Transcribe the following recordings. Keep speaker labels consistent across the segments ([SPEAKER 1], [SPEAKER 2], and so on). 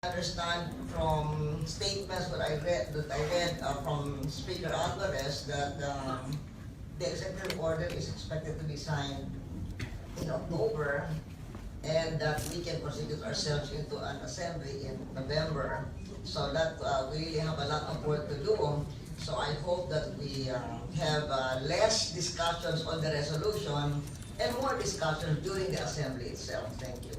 [SPEAKER 1] Understand from statements that I read from Speaker Alvarez that the executive order is expected to be signed in October, and that we can constitute ourselves into an assembly in November. So that we really have a lot of work to do. So I hope that we have less discussions on the resolution and more discussions during the assembly itself. Thank you.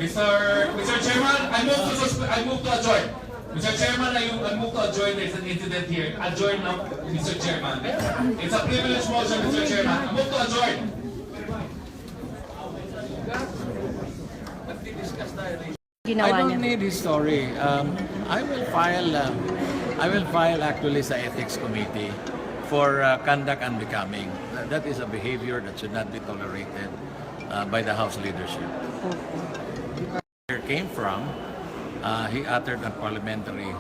[SPEAKER 2] Mr. Chairman, I move to adjourn. Mr. Chairman, I move to adjourn. There's an incident here. Adjourn now, Mr. Chairman. It's a privilege motion, Mr. Chairman. I move to adjourn.
[SPEAKER 3] I don't need his story. I will file actually sa Ethics Committee for conduct unbecoming. That is a behavior that should not be tolerated by the House leadership. Where came from, he uttered unparliamentary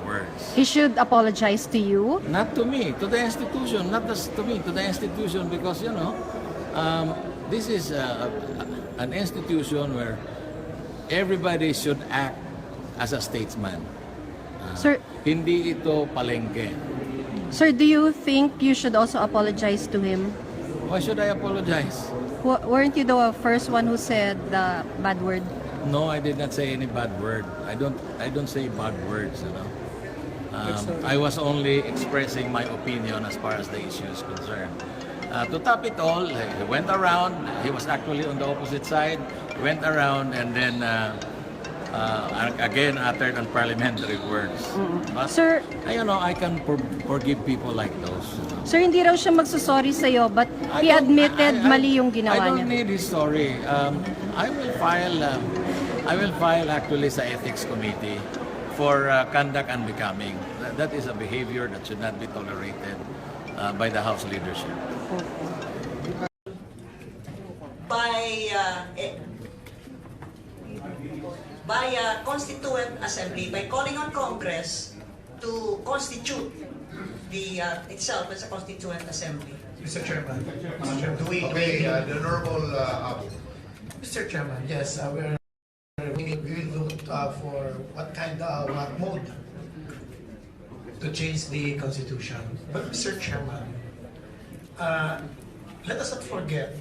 [SPEAKER 3] words.
[SPEAKER 4] He should apologize to you?
[SPEAKER 3] Not to me, to the institution. Not just to me, to the institution, because this is an institution where everybody should act as a statesman.
[SPEAKER 4] Sir,
[SPEAKER 3] Hindi ito palengke.
[SPEAKER 4] sir, do you think you should also apologize to him?
[SPEAKER 3] Why should I apologize?
[SPEAKER 4] Weren't you the first one who said the bad word?
[SPEAKER 3] No, I did not say any bad word. I don't say bad words, I was only expressing my opinion as far as the issue is concerned. To top it all, he went around. He was actually on the opposite side. He went around and then again uttered unparliamentary words. But,
[SPEAKER 4] Sir,
[SPEAKER 3] I can forgive people like those.
[SPEAKER 4] sir, hindi raw siya magsusorry sa'yo, but he admitted mali yung ginawa
[SPEAKER 3] I
[SPEAKER 4] niya.
[SPEAKER 3] don't need his story. I will file actually sa Ethics Committee for conduct unbecoming. That is a behavior that should not be tolerated by the House leadership.
[SPEAKER 1] By Constituent Assembly, by calling on Congress to constitute itself as a Constituent Assembly.
[SPEAKER 5] Mr. Chairman,
[SPEAKER 6] The normal
[SPEAKER 5] Mr. Chairman, yes, we will look for what mode to change the Constitution. But Mr. Chairman, let us not forget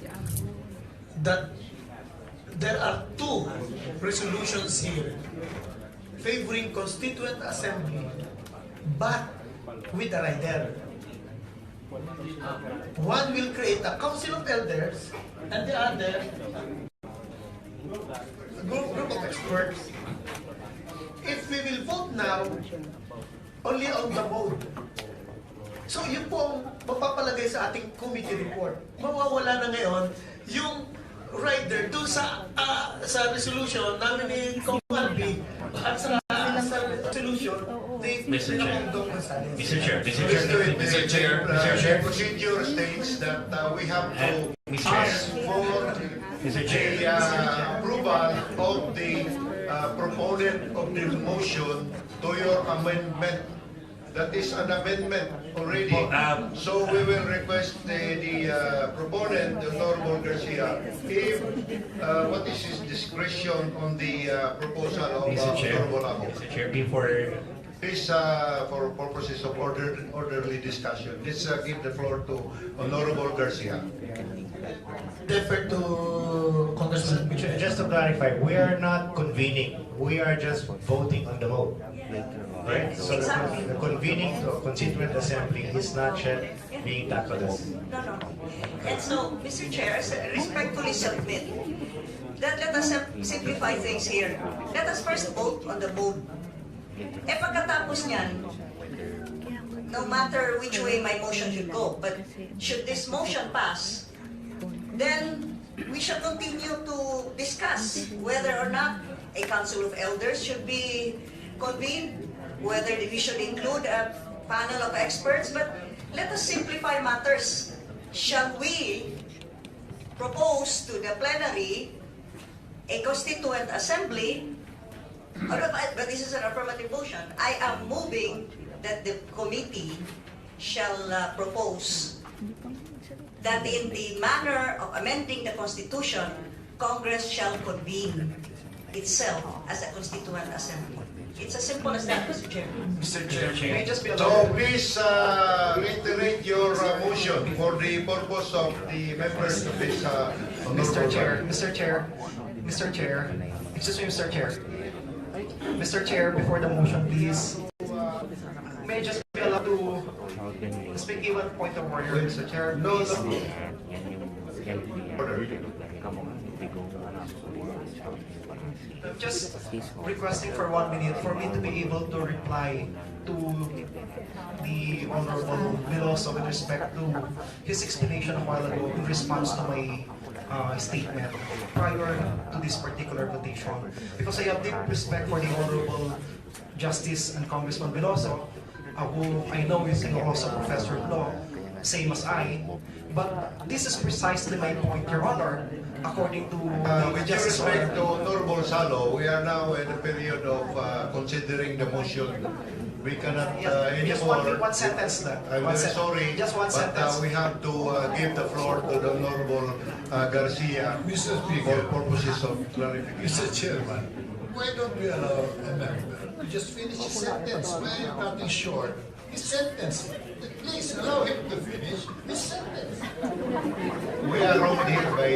[SPEAKER 5] that there are two resolutions here favoring Constituent Assembly, but with a rider. One will create a Council of Elders, and the other a group of experts. If we will vote now, only on the mode. So yun po ang mapapalagay sa ating committee report. Mawawala na ngayon yung rider dun sa resolution namin ni Kong Albi at sa resolution ni
[SPEAKER 2] Mr. Chair,
[SPEAKER 6] the procedure states that we have to ask for the approval of the proponent of the motion to your amendment. That is an amendment already. So we will request the proponent, the Honorable Garcia, if what is his discretion on the proposal of Honorable Amo.
[SPEAKER 2] Mr. Chair, before
[SPEAKER 6] Please, for purposes of orderly discussion, let's give the floor to Honorable Garcia.
[SPEAKER 5] defer to Congressman Pichay.
[SPEAKER 7] Just to clarify, we are not convening. We are just voting on the mode. Right? So the convening to a Constituent Assembly is not yet being tackled.
[SPEAKER 1] No. And so, Mr. Chair, respectfully submit that let us simplify things here. Let us first vote on the mode. Pagkatapos niyan, no matter which way my motion should go, but should this motion pass, then we shall continue to discuss whether or not a Council of Elders should be convened, whether we should include a panel of experts, but let us simplify matters. Shall we propose to the plenary a Constituent Assembly? But this is an affirmative motion. I am moving that the committee shall propose that in the manner of amending the Constitution, Congress shall convene itself as a constituent assembly. It's as simple as that, Mr. Chair.
[SPEAKER 5] Mr. Chair, may I just be
[SPEAKER 6] So
[SPEAKER 5] allowed?
[SPEAKER 6] please reiterate your motion for the purpose of the members of this
[SPEAKER 5] Mr.
[SPEAKER 6] honorable
[SPEAKER 5] Chair,
[SPEAKER 6] body.
[SPEAKER 5] Mr. Chair, Mr. Chair, excuse me, Mr. Chair. Mr. Chair, before the motion, please. May I just be allowed to speak even point of order, Mr. Chair?
[SPEAKER 6] No,
[SPEAKER 5] Please.
[SPEAKER 6] no. Order.
[SPEAKER 5] I'm just requesting for 1 minute for me to be able to reply to the Honorable Veloso with respect to his explanation a while ago in response to my statement prior to this particular petition. Because I have deep respect for the Honorable Justice and Congressman Veloso, who I know is also a professor of law, same as I. But this is precisely my point, Your Honor, according to the
[SPEAKER 6] With due
[SPEAKER 5] Justice
[SPEAKER 6] respect to
[SPEAKER 5] Order.
[SPEAKER 6] Honorable Salo, we are now in a period of considering the motion. We cannot
[SPEAKER 5] Just
[SPEAKER 6] anymore.
[SPEAKER 5] one sentence lang.
[SPEAKER 6] I'm
[SPEAKER 5] One
[SPEAKER 6] very
[SPEAKER 5] sen-
[SPEAKER 6] sorry,
[SPEAKER 5] Just one
[SPEAKER 6] but
[SPEAKER 5] sentence.
[SPEAKER 6] we have to give the floor to the Honorable Garcia
[SPEAKER 8] Mr.
[SPEAKER 6] for
[SPEAKER 8] Speaker,
[SPEAKER 6] purposes of clarification.
[SPEAKER 8] Mr. Chairman, why don't we allow a member to just finish his sentence? Why are you cutting short his sentence? Please allow him to finish his sentence.
[SPEAKER 6] We are wrong here by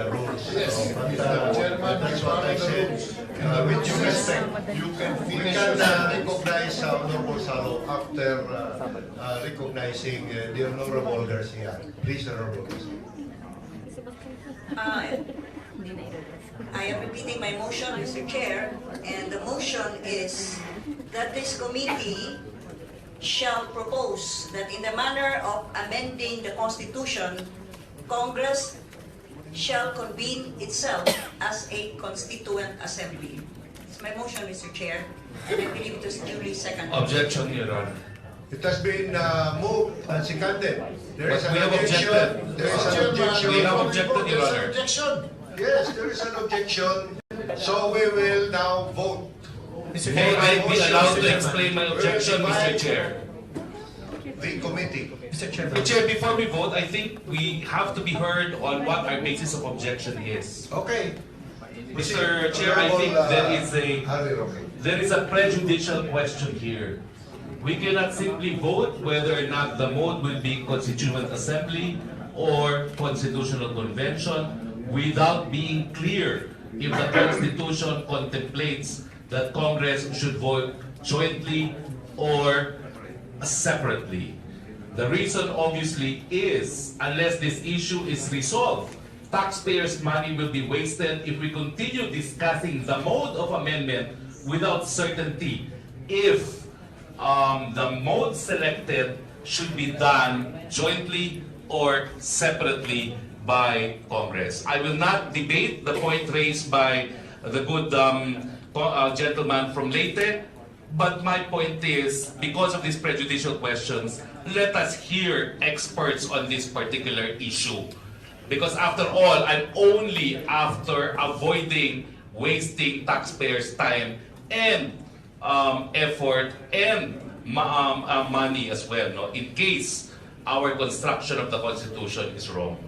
[SPEAKER 6] the rules.
[SPEAKER 8] Yes,
[SPEAKER 6] So, but,
[SPEAKER 8] Mr. Chairman,
[SPEAKER 6] that's
[SPEAKER 8] you
[SPEAKER 6] what I
[SPEAKER 8] follow the
[SPEAKER 6] said.
[SPEAKER 8] rules.
[SPEAKER 6] With due respect,
[SPEAKER 8] You can
[SPEAKER 6] we
[SPEAKER 8] finish
[SPEAKER 6] can
[SPEAKER 8] your sentence.
[SPEAKER 6] recognize Honorable Salo after recognizing the Honorable Garcia. Please, Honorable Garcia.
[SPEAKER 1] I am repeating my motion, Mr. Chair, and the motion is that this committee shall propose that in the manner of amending the Constitution, Congress shall convene itself as a constituent assembly. It's my motion, Mr. Chair, and I believe it was duly seconded.
[SPEAKER 2] Objection, Your Honor.
[SPEAKER 6] It has been moved and seconded. There is
[SPEAKER 2] But
[SPEAKER 6] an
[SPEAKER 2] we have
[SPEAKER 6] objection.
[SPEAKER 2] objected.
[SPEAKER 6] There is an
[SPEAKER 8] Chairman,
[SPEAKER 6] objection.
[SPEAKER 2] We have objected, Your
[SPEAKER 8] There's an
[SPEAKER 2] Honor.
[SPEAKER 8] objection.
[SPEAKER 6] Yes, there is an objection. So we will now vote.
[SPEAKER 2] May I be allowed to explain my objection, Mr. Chair?
[SPEAKER 6] The committee.
[SPEAKER 5] Mr. Chair,
[SPEAKER 2] Mr. Chair, before we vote, I think we have to be heard on what our basis of objection is.
[SPEAKER 6] Okay.
[SPEAKER 2] Mr. Chair, I think
[SPEAKER 6] Honorable,
[SPEAKER 2] there is a prejudicial question here. We cannot simply vote whether or not the mode will be constituent assembly or constitutional convention without being clear if the Constitution contemplates that Congress should vote jointly or separately. The reason obviously is, unless this issue is resolved, taxpayers' money will be wasted if we continue discussing the mode of amendment without certainty if the mode selected should be done jointly or separately by Congress. I will not debate the point raised by the good gentleman from Leyte, but my point is, because of these prejudicial questions, let us hear experts on this particular issue. Because after all, I'm only after avoiding wasting taxpayers' time and effort and money as well, no? In case our construction of the Constitution is wrong.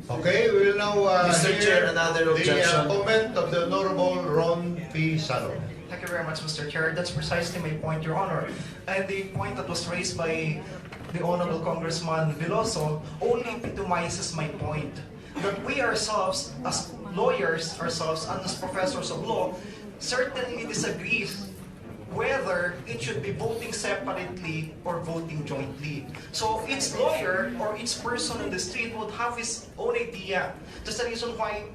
[SPEAKER 6] Okay, we will now
[SPEAKER 9] Mr.
[SPEAKER 6] hear
[SPEAKER 9] Chair, another objection.
[SPEAKER 6] the comment of the Honorable Ron P. Salo.
[SPEAKER 5] thank you very much, Mr. Chair. That's precisely my point, Your Honor. And the point that was raised by the Honorable Congressman Veloso only epitomizes my point. That we ourselves, as lawyers ourselves and as professors of law, certainly disagree whether it should be voting separately or voting jointly. So each lawyer or each person in the street would have his own idea. That's the reason why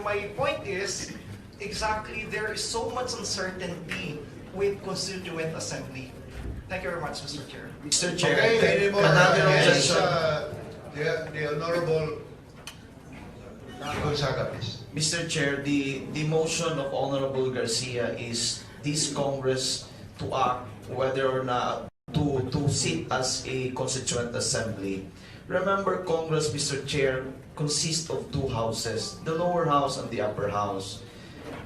[SPEAKER 5] my point is, exactly, there is so much uncertainty with Constituent Assembly. Thank you very much, Mr. Chair.
[SPEAKER 9] Mr. Chair,
[SPEAKER 6] Okay, any more?
[SPEAKER 9] another
[SPEAKER 6] Yes,
[SPEAKER 9] objection.
[SPEAKER 6] the Honorable Gonzaga, please.
[SPEAKER 9] Mr. Chair, the motion of Honorable Garcia is this Congress to act whether or not to sit as a constituent assembly. Remember, Congress, Mr. Chair, consists of two houses, the lower house and the upper house.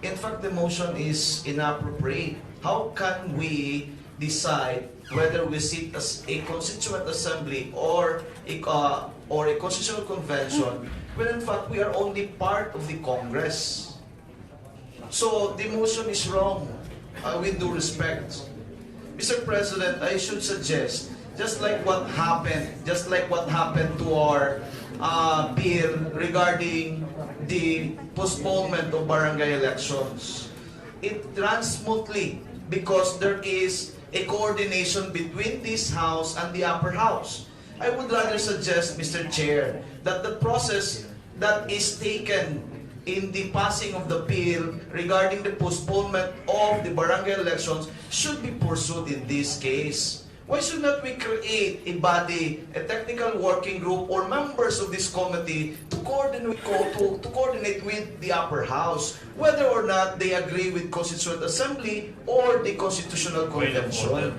[SPEAKER 9] In fact, the motion is inappropriate. How can we decide whether we sit as a constituent assembly or or a constitutional convention when in fact we are only part of the Congress. So the motion is wrong, with due respect. Mr. President, I should suggest, just like what happened to our bill regarding the postponement of barangay elections, it runs smoothly because there is a coordination between this House and the upper house. I would rather suggest, Mr. Chair, that the process that is taken in the passing of the bill regarding the postponement of the barangay elections should be pursued in this case. Why should not we create a body, a technical working group, or members of this committee to coordinate with the upper house, whether or not they agree with Constituent Assembly or the Constitutional Convention?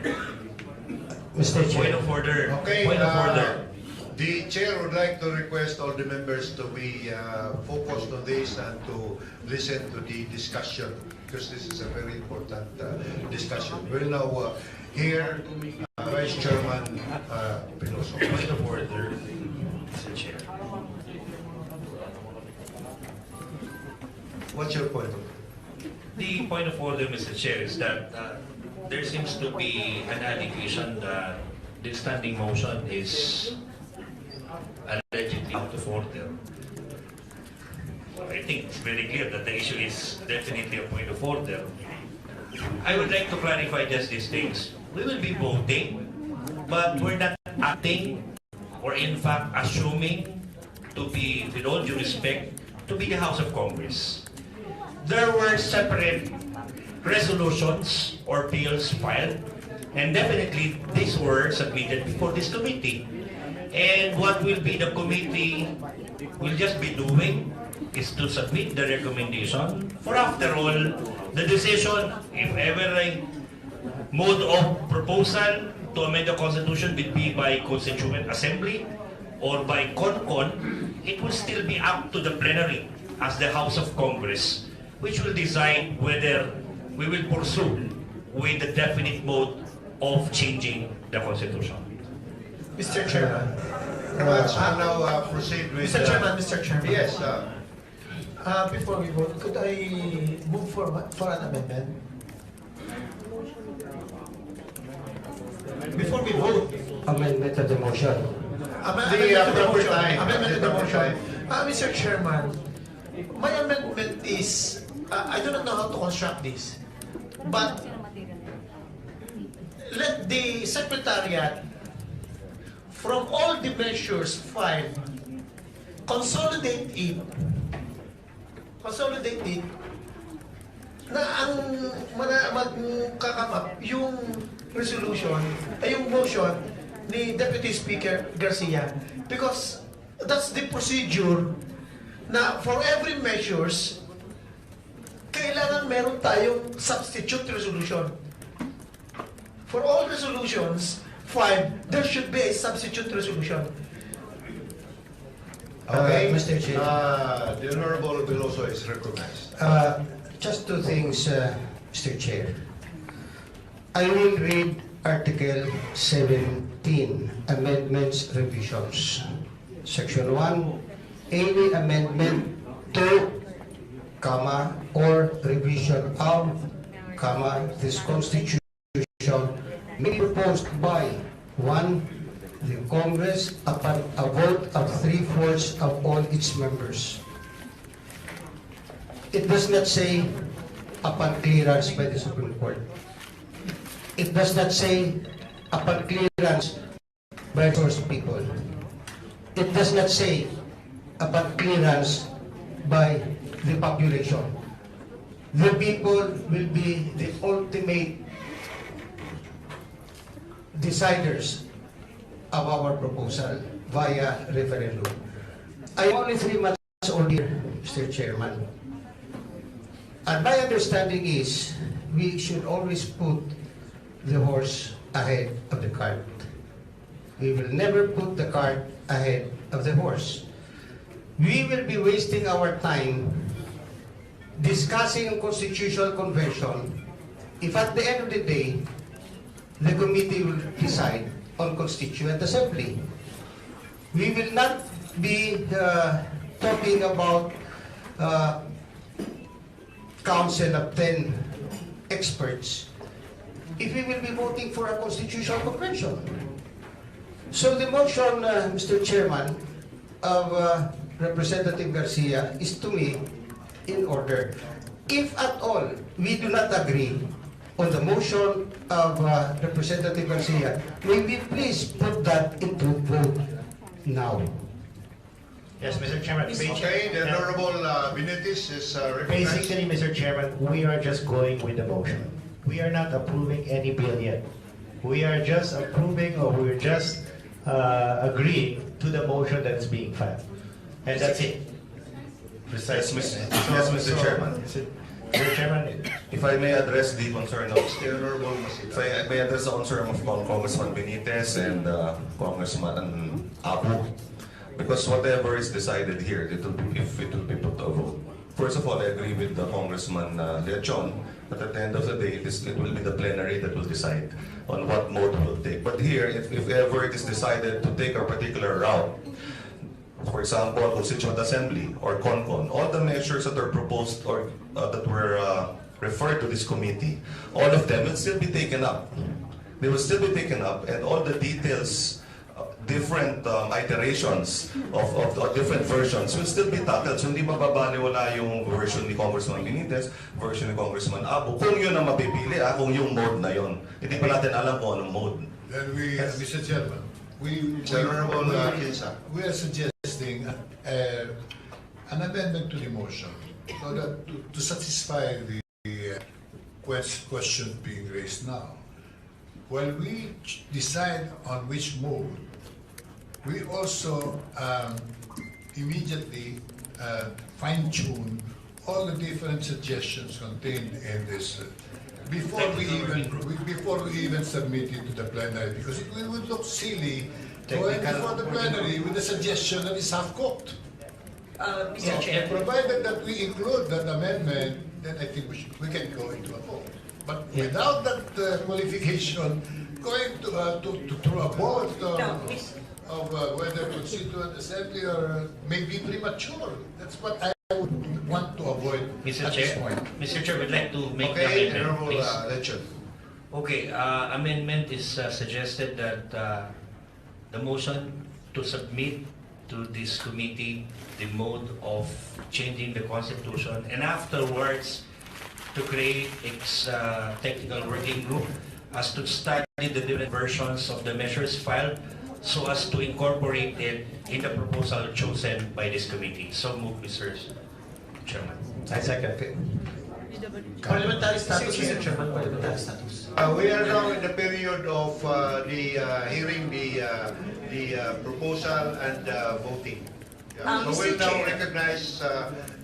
[SPEAKER 7] Mr.
[SPEAKER 6] Point
[SPEAKER 7] Chair.
[SPEAKER 6] of order. Okay,
[SPEAKER 8] Point of order.
[SPEAKER 6] The chair would like to request all the members to be focused on this and to listen to the discussion, because this is a very important discussion. We'll now hear Vice Chairman Piloso.
[SPEAKER 8] Point of order, Mr. Chair.
[SPEAKER 6] What's your point of order?
[SPEAKER 10] The point of order, Mr. Chair, is that there seems to be an allegation that the standing motion is allegedly out of order. I think it's very clear that the issue is definitely a point of order. I would like to clarify just these things. We will be voting, but we're not acting or in fact assuming to be, with all due respect, to be the House of Congress. There were separate resolutions or bills filed, and definitely these were submitted before this committee. And what will be the committee will just be doing is to submit the recommendation. For after all, the decision, if ever a mode of proposal to amend the Constitution will be by Constituent Assembly or by CONCON, it will still be up to the plenary as the House of Congress, which will decide whether we will pursue with the definite mode of changing the Constitution.
[SPEAKER 5] Mr. Chairman.
[SPEAKER 6] Let's now proceed with...
[SPEAKER 5] Mr. Chairman.
[SPEAKER 6] Yes.
[SPEAKER 5] Before we vote, could I move for an amendment? Before we vote,
[SPEAKER 7] Amendment to the motion.
[SPEAKER 5] amendment to the motion. Mr. Chairman, my amendment is, I do not know how to construct this, but let the Secretariat, from all the measures filed, consolidate it na ang magkakamap yung resolution, ay yung motion ni Deputy Speaker Garcia, because that's the procedure na for every measures kailangan meron tayong substitute resolution. For all resolutions filed, there should be a substitute resolution.
[SPEAKER 6] Okay.
[SPEAKER 7] Mr. Chair.
[SPEAKER 6] The Honorable Piloso is recognized.
[SPEAKER 7] Just two things, Mr. Chair. I will read Article 17, Amendments, Revisions. Section 1, any amendment to, or revision of, this Constitution may be proposed by 1. The Congress upon a vote of 3/4 of all its members. It does not say upon clearance by the Supreme Court. It does not say upon clearance by source people. It does not say upon clearance by the population. The people will be the ultimate deciders of our proposal via referendum. I am only 3 months old here, Mr. Chairman. And my understanding is we should always put the horse ahead of the cart. We will never put the cart ahead of the horse. We will be wasting our time discussing a constitutional convention if at the end of the day, the committee will decide on Constituent Assembly. we will not be talking about council of 10 experts if we will be voting for a constitutional convention. So the motion, Mr. Chairman, of Representative Garcia is to me in order. If at all we do not agree on the motion of Representative Garcia, may we please put that into vote now.
[SPEAKER 11] Yes, Mr. Chairman.
[SPEAKER 6] Okay, the Honorable Benitez is recognized.
[SPEAKER 11] Basically, Mr. Chairman, we are just going with the motion. We are not approving any bill yet. We are just approving, or we're just agreeing to the motion that's being filed. And that's it.
[SPEAKER 12] Yes, Mr. Chairman.
[SPEAKER 11] Mr. Chairman,
[SPEAKER 12] If I may address the concern of
[SPEAKER 6] The Honorable Masita.
[SPEAKER 12] if I may address the concern of Congressman Benitez and Congressman Abu, because whatever is decided here, if it will be put to a vote. First of all, I agree with the Congressman Leachon, but at the end of the day, it will be the plenary that will decide on what mode we'll take. But here, if ever it is decided to take a particular route, for example, Constituent Assembly or CONCON, all the measures that are proposed or that were referred to this committee, all of them will still be taken up. They will still be taken up, and all the details, different iterations of different versions will still be tackled. So hindi mababaliwala yung version ni Congressman Benitez, version ni Congressman Abu. Kung yun ang mapipili, kung yung mode na yun. Hindi pa natin alam kung anong mode.
[SPEAKER 8] Then we, Mr. Chairman, we are suggesting an amendment to the motion so that to satisfy the question being raised now. While we decide on which mode, we also immediately fine-tune all the different suggestions contained in this before we even submit it to the plenary, because it would look silly going before the plenary with a suggestion that is half-cooked.
[SPEAKER 1] Mr. Chair.
[SPEAKER 8] Provided that we include that amendment, then I think we can go into a vote. But without that qualification, going to through a vote of whether Constituent Assembly or may be premature. That's what I would want to avoid
[SPEAKER 10] Mr.
[SPEAKER 8] at
[SPEAKER 10] Chair,
[SPEAKER 8] this point.
[SPEAKER 10] Mr. Chair, we'd like to make
[SPEAKER 6] Okay,
[SPEAKER 10] an amendment,
[SPEAKER 6] Honorable
[SPEAKER 10] please.
[SPEAKER 6] Leachon.
[SPEAKER 10] Okay, amendment is suggested that the motion to submit to this committee the mode of changing the constitution, and afterwards to create a technical working group as to study the different versions of the measures filed so as to incorporate it in the proposal chosen by this committee. So move, Mr. Chairman.
[SPEAKER 11] I second.
[SPEAKER 9] Parliamentary status, Mr. Chairman, parliamentary status.
[SPEAKER 6] We are now in the period of hearing the proposal and voting. So
[SPEAKER 1] Mr.
[SPEAKER 6] we'll now
[SPEAKER 1] Chair.
[SPEAKER 6] recognize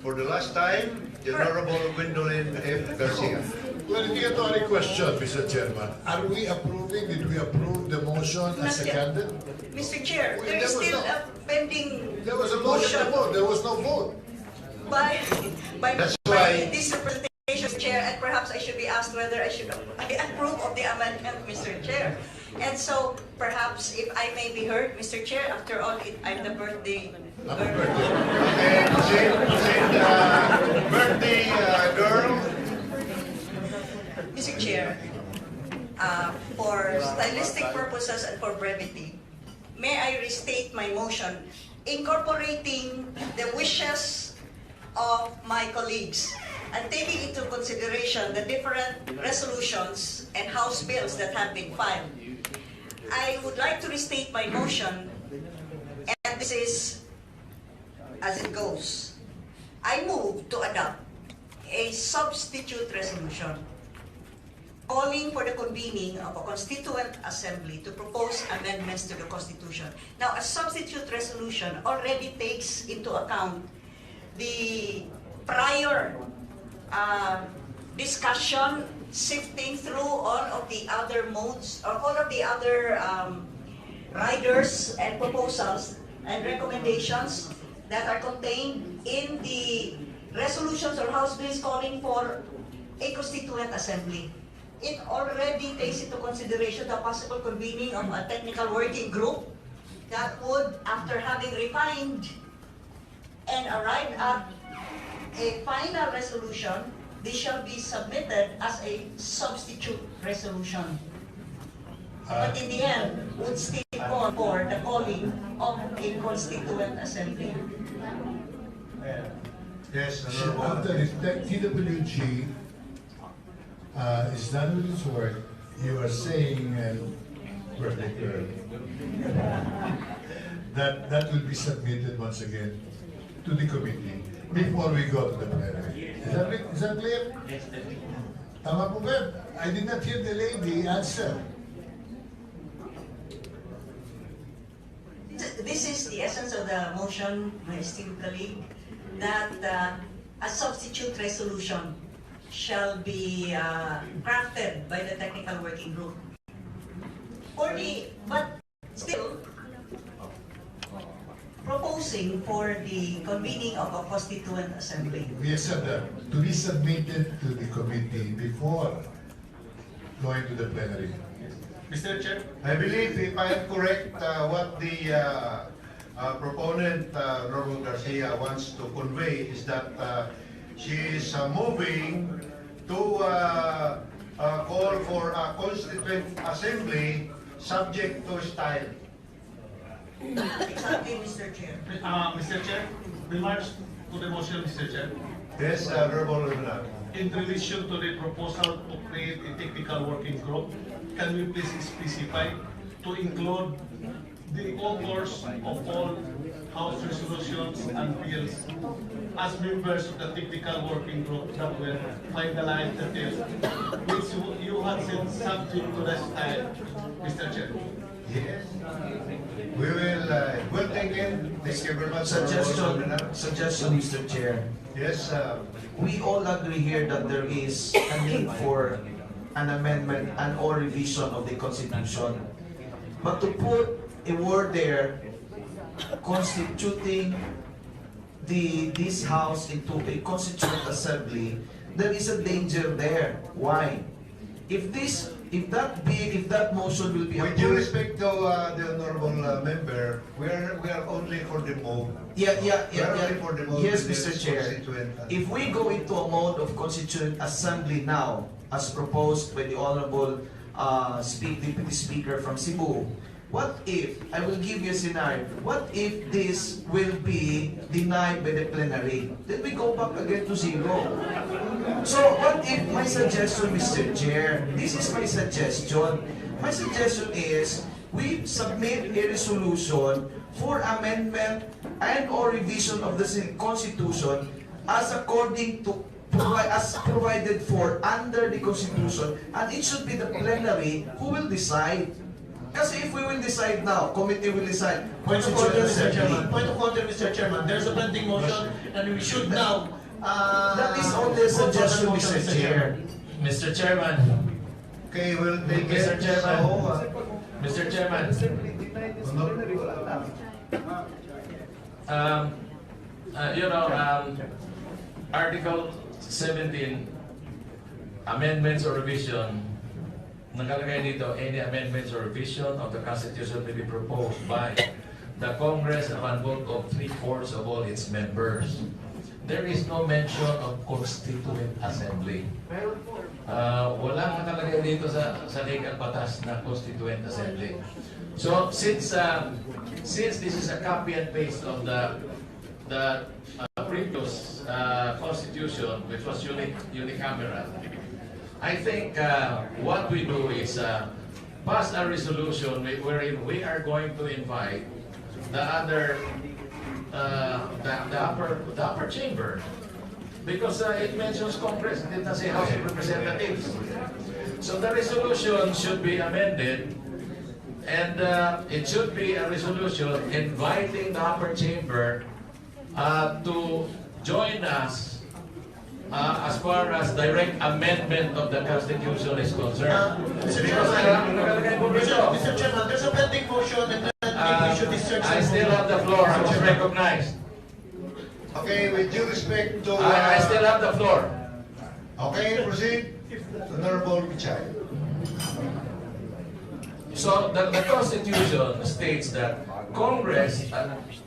[SPEAKER 6] for the last time the Honorable Gwendolyn F. Garcia.
[SPEAKER 8] Clarificatory question, Mr. Chairman. Are we approving, did we approve the motion as
[SPEAKER 1] Not yet.
[SPEAKER 8] seconded?
[SPEAKER 1] Mr. Chair, there is
[SPEAKER 8] There was
[SPEAKER 1] still
[SPEAKER 8] no-
[SPEAKER 1] a pending
[SPEAKER 8] There was a motion to vote, there was no vote.
[SPEAKER 1] by
[SPEAKER 6] That's
[SPEAKER 1] by
[SPEAKER 6] why-
[SPEAKER 1] this representation, Chair, and perhaps I should be asked whether I approve of the amendment, Mr. Chair. And so perhaps if I may be heard, Mr. Chair, after all, I'm the birthday
[SPEAKER 6] Happy
[SPEAKER 1] girl.
[SPEAKER 6] birthday. Okay, birthday girl.
[SPEAKER 1] Mr. Chair, for stylistic purposes and for brevity, may I restate my motion incorporating the wishes of my colleagues and taking into consideration the different resolutions and House bills that have been filed. I would like to restate my motion, and this is as it goes. I move to adopt a substitute resolution calling for the convening of a Constituent Assembly to propose amendments to the Constitution. Now, a substitute resolution already takes into account the prior discussion, sifting through all of the other modes, or all of the other riders and proposals and recommendations that are contained in the resolutions or House bills calling for a Constituent Assembly. It already takes into consideration the possible convening of a technical working group that would, after having refined and arrived at a final resolution, this shall be submitted as a substitute resolution. But in the end, would still call for the calling of a constituent assembly.
[SPEAKER 6] Yes,
[SPEAKER 8] After this, TWG is done with its work, you are saying, that will be submitted once again to the committee before we go to the plenary. Is that clear?
[SPEAKER 10] Yes, definitely.
[SPEAKER 8] Tama po ba? I did not hear the lady answer.
[SPEAKER 1] This is the essence of the motion, my esteemed colleague, that a substitute resolution shall be crafted by the technical working group. But still proposing for the convening of a constituent assembly.
[SPEAKER 8] We accept that to be submitted to the committee before going to the plenary.
[SPEAKER 6] Mr. Chair, I believe if I am correct, what the proponent, Honorable Garcia, wants to convey is that she is moving to call for a constituent assembly subject to style.
[SPEAKER 1] Exactly, Mr. Chair.
[SPEAKER 13] Mr. Chair, remarks to the motion, Mr. Chair.
[SPEAKER 6] Yes, Honorable Remuneral.
[SPEAKER 13] In relation to the proposal to create a technical working group, can we please specify to include the authors of all House resolutions and bills as members of the technical working group that were finalized the bill, which you had said subject to the style, Mr. Chair?
[SPEAKER 6] Yes. We will, well taken. Thank you very much.
[SPEAKER 9] Suggestion, Mr. Chair.
[SPEAKER 6] Yes,
[SPEAKER 9] We all agree here that there is a need for an amendment and or revision of the Constitution. But to put a word there, constituting this House into a constituent assembly, there is a danger there. Why? If that motion will be
[SPEAKER 6] with due
[SPEAKER 9] approved.
[SPEAKER 6] respect to the honorable member, we are only for the mode.
[SPEAKER 9] Yeah.
[SPEAKER 6] Only for the mode.
[SPEAKER 9] Yes,
[SPEAKER 6] with
[SPEAKER 9] Mr.
[SPEAKER 6] this
[SPEAKER 9] Chair.
[SPEAKER 6] constituent.
[SPEAKER 9] If we go into a mode of constituent assembly now, as proposed by the Honorable Deputy Speaker from Cebu, what if, I will give you a scenario, what if this will be denied by the plenary? Then we go back again to zero. So what if, my suggestion, Mr. Chair, this is my suggestion. My suggestion is, we submit a resolution for amendment and or revision of the Constitution as according to as provided for under the Constitution, and it should be the plenary who will decide. Kasi if we will decide now, committee will decide.
[SPEAKER 13] Point of order, Mr. Chairman. Point of order, Mr. Chairman. There's a pending motion, and we should now.
[SPEAKER 9] That is only a suggestion, Mr. Chair.
[SPEAKER 10] Mr. Chairman,
[SPEAKER 6] Okay, we'll take it.
[SPEAKER 10] Mr. Chairman.
[SPEAKER 6] So,
[SPEAKER 10] Mr. Chairman, Article 17, amendments or revision, nakalagay dito, any amendments or revision of the Constitution may be proposed by the Congress upon vote of 3/4 of all its members. There is no mention of Constituent Assembly. Walang nakalagay dito sa legal batas na Constituent Assembly. So since this is a copy and paste of the previous Constitution, which was unicameral, I think what we do is pass a resolution wherein we are going to invite the other, the upper chamber, because it mentions Congress, it did not say House of Representatives. So the resolution should be amended, and it should be a resolution inviting the upper chamber to join us as far as direct amendment of the Constitution is concerned.
[SPEAKER 13] Mr. Chairman, there's a pending motion, and then we should discharge.
[SPEAKER 10] I still have the floor. I was recognized.
[SPEAKER 6] okay, with due respect to...
[SPEAKER 10] I still have the floor.
[SPEAKER 6] Okay, proceed. Honorable Pichay.
[SPEAKER 3] So the Constitution states that Congress,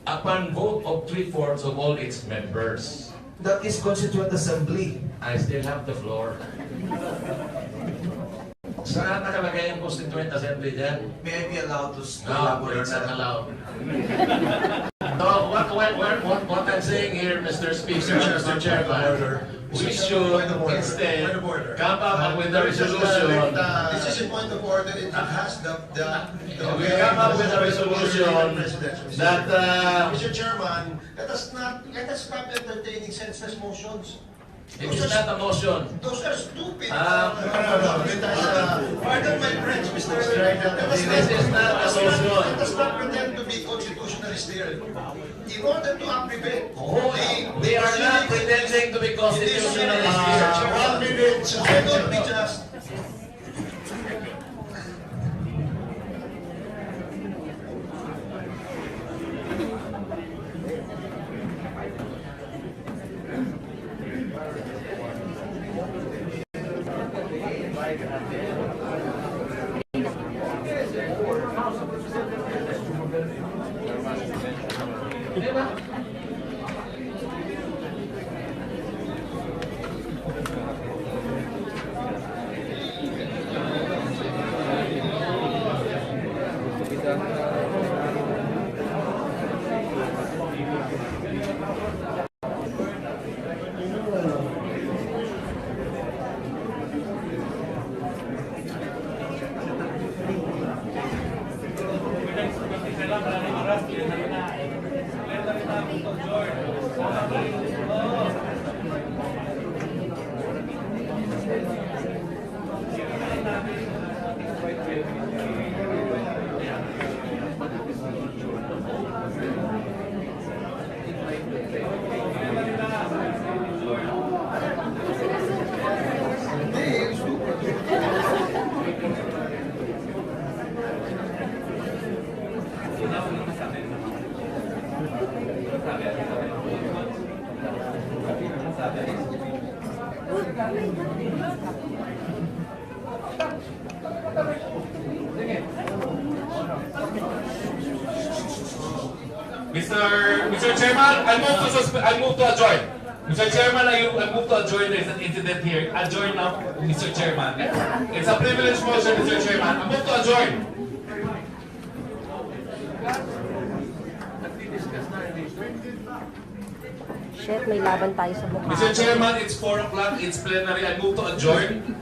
[SPEAKER 3] upon vote of 3/4 of all its members,
[SPEAKER 9] That is Constituent Assembly.
[SPEAKER 3] I still have the floor. Saan nakalagay yung Constituent Assembly dyan?
[SPEAKER 9] May I be allowed to
[SPEAKER 3] No, you're not allowed. No, what I'm saying here, Mr. Speaker, Mr. Chairman, we should instead come up with a resolution.
[SPEAKER 6] This is a point of order. It has the
[SPEAKER 3] We come up with a resolution that
[SPEAKER 6] Mr. Chairman, let us stop entertaining senseless motions.
[SPEAKER 3] it is not a motion.
[SPEAKER 6] Those are stupid.
[SPEAKER 3] Pardon
[SPEAKER 6] my French, Mr.
[SPEAKER 3] This is not a motion.
[SPEAKER 6] Let us not pretend to be constitutionalists here. In order to prevent
[SPEAKER 3] We are not pretending to be constitutionalists here.
[SPEAKER 6] 1 minute. Why don't we just
[SPEAKER 2] Mr. Chairman, I move to adjourn. Mr. Chairman, I move to adjourn. There's an incident here. Adjourn now, Mr. Chairman. It's a privilege motion, Mr. Chairman. I move to adjourn.
[SPEAKER 4] Chef, may laban tayo sa mukha.
[SPEAKER 2] Mr. Chairman, it's 4 o'clock. It's plenary. I move to adjourn.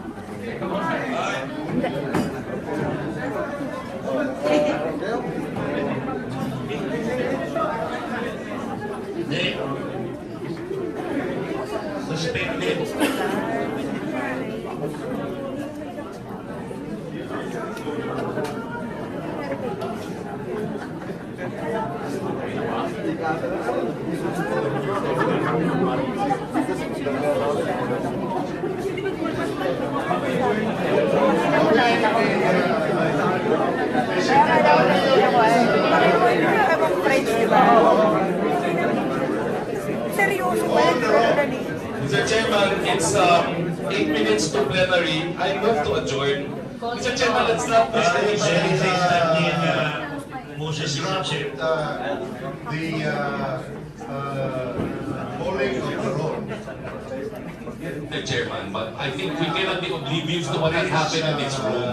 [SPEAKER 10] Suspended.
[SPEAKER 2] Mr. Chairman, it's 8 minutes to plenary. I move to adjourn. Mr. Chairman, let's not push the issue.
[SPEAKER 10] Moses, Mr. Chair.
[SPEAKER 6] Calling of the roll.
[SPEAKER 2] Mr. Chairman, but I think we cannot be oblivious to what has happened in this room.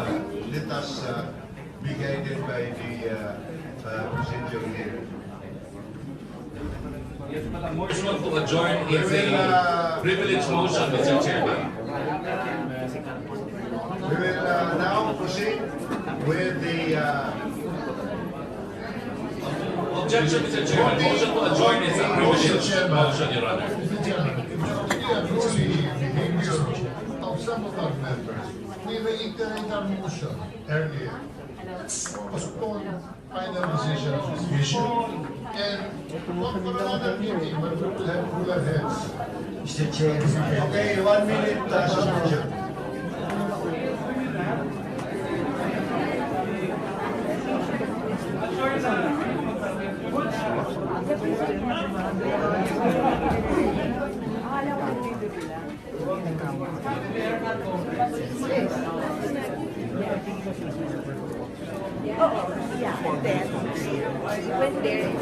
[SPEAKER 6] Let us be guided by the procedure here.
[SPEAKER 2] Motion to adjourn is a privilege motion, Mr. Chairman.
[SPEAKER 6] We will now proceed with the
[SPEAKER 2] Objection, Mr. Chairman. Motion to adjourn is a privilege motion, Your Honor.
[SPEAKER 8] Behavior of some of our members. We reiterate our motion earlier. Let's postpone final decision of this issue and look for another meeting when we will have cooler heads.
[SPEAKER 7] Mr. Chair.
[SPEAKER 6] Okay, 1 minute suspension.
[SPEAKER 14] then when there is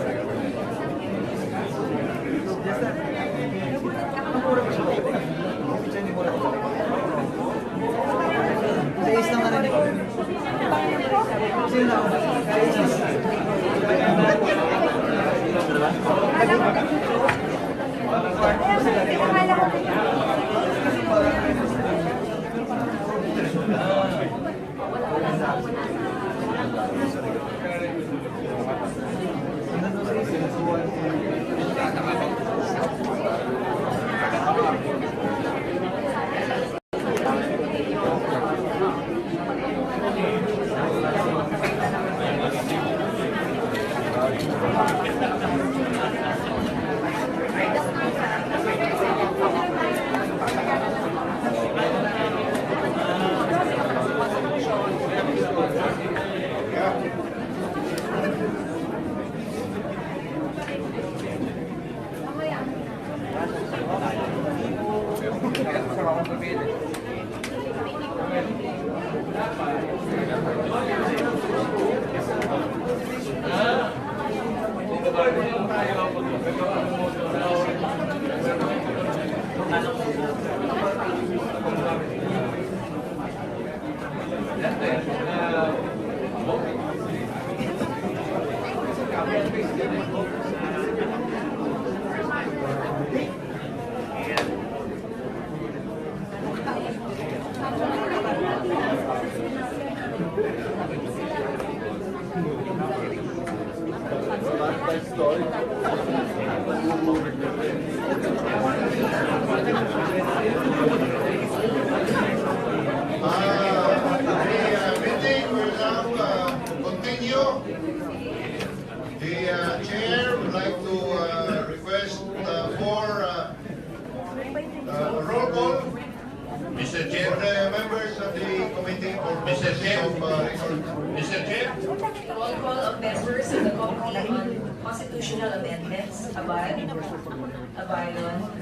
[SPEAKER 15] Roll call of members of the Committee on Constitutional Amendments, Abayon,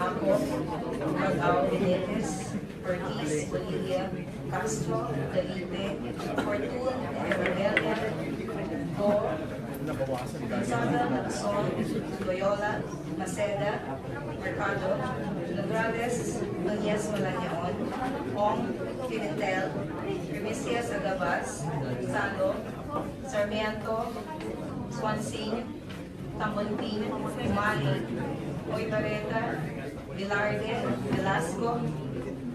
[SPEAKER 15] Ako, Magao, Benitez, Ortiz, Bolivia, Castro, Dalipe, Fortun, Rebella, Go, Gonzaga, Lacson, Loyola, Maceda, Mercado, Lagrades, Nunez Malanaon, Ong, Pimentel, Remisias Agabas, Salo, Sarmiento, Swansing, Tamontin, Umali, Oibareta, Velarde,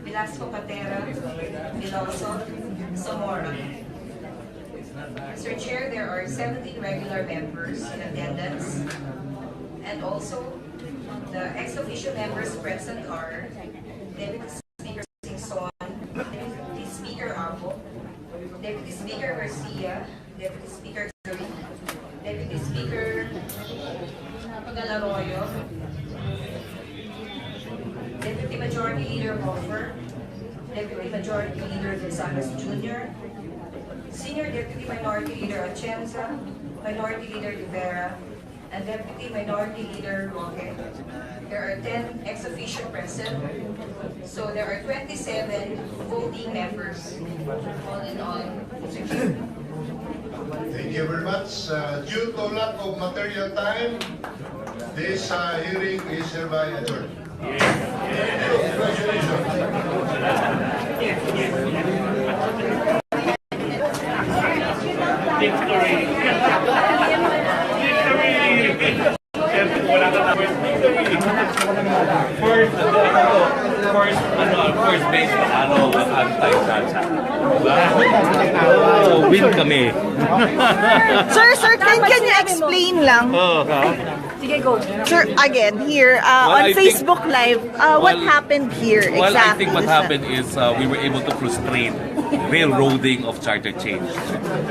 [SPEAKER 15] Velasco Patera, Veloso, Zamora. Mr. Chair, there are 17 regular members in attendance, and also the ex-officio members present are Deputy Speaker Singson, Deputy Speaker Abo, Deputy Speaker Garcia, Deputy Speaker Curry, Deputy Speaker Pagalaroyo, Deputy Majority Leader Hofer, Deputy Majority Leader Gonzales Jr., Senior Deputy Minority Leader Atienza, Minority Leader Rivera, and Deputy Minority Leader Roque. There are 10 ex-officio present, so there are 27 voting members, all in all.
[SPEAKER 6] Thank you very much. Due to lack of material time, this hearing is hereby adjourned.
[SPEAKER 10] First base ang anti-salsa. Win kami.
[SPEAKER 14] Sir, can you explain lang?
[SPEAKER 15] Sige, go.
[SPEAKER 14] Sir, again, here, on Facebook Live, what happened here exactly?
[SPEAKER 10] Well, I think what happened is we were able to frustrate railroading of charter change.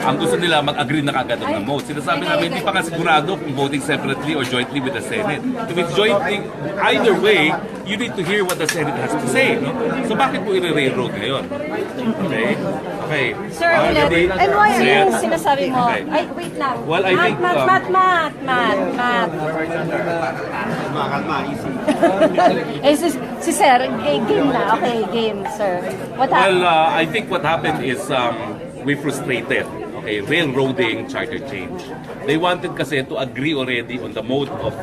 [SPEAKER 10] Ang gusto nila mag-agree na kagad on the most. Sinasabi namin, hindi pa nga sigurado kung voting separately or jointly with the Senate. If it's jointly, either way, you need to hear what the Senate has to say. No? So bakit po i-railroad ngayon? Okay? Okay.
[SPEAKER 4] Sir, and why are you sinasabi mo?
[SPEAKER 10] Okay.
[SPEAKER 4] Ay, wait lang.
[SPEAKER 10] Well, I think...
[SPEAKER 4] Matt. Eh, si Sir, game na. Okay, game, sir. What happened?
[SPEAKER 10] Well, I think what happened is we frustrated.
[SPEAKER 16] okay, railroading charter change. They wanted kasi to agree already on the mode of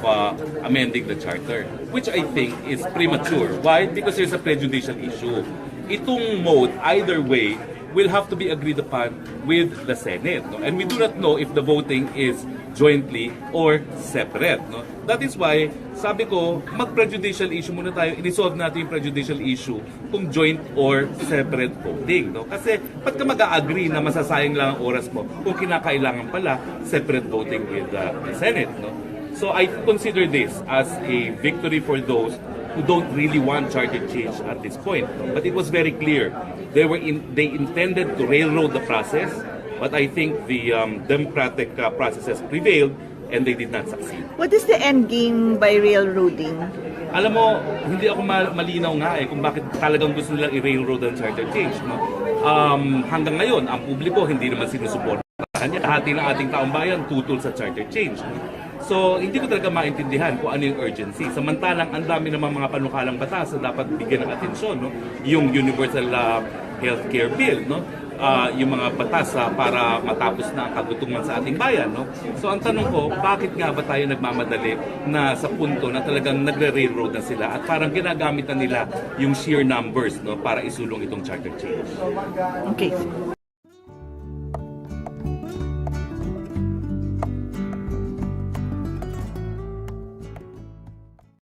[SPEAKER 16] amending the charter, which I think is premature. Why? Because there's a prejudicial issue. Itong mode, either way, will have to be agreed upon with the Senate. No? And we do not know if the voting is jointly or separate. No? That is why, sabi ko, mag-prejudicial issue muna tayo, i-resolve natin yung prejudicial issue kung joint or separate voting. No? Kasi, ba't ka mag-a-agree na masasayang lang ang oras mo kung kinakailangan pala separate voting with the Senate? No? So I consider this as a victory for those who don't really want charter change at this point. No? But it was very clear. They intended to railroad the process, but I think the democratic processes prevailed and they did not succeed.
[SPEAKER 14] What is the end game by railroading?
[SPEAKER 16] Alam mo, hindi ako malinaw nga kung bakit talagang gusto nilang i-railroad ang charter change. No? Hanggang ngayon, ang publiko hindi naman sinusuportahan niya. Hati ng ating taong bayan tutol sa charter change. So, hindi ko talaga maintindihan kung ano yung urgency. Samantalang, ang dami namang mga panukalang batas na dapat bigyan ng atensyon. No? Yung Universal Healthcare Bill, no? Yung mga batas para matapos na ang kagutungan sa ating bayan. No? So, ang tanong ko, bakit nga ba tayo nagmamadali na sa punto na talagang nagre-railroad na sila at parang ginagamit na nila yung sheer numbers, no, para isulong itong charter change?
[SPEAKER 14] Okay.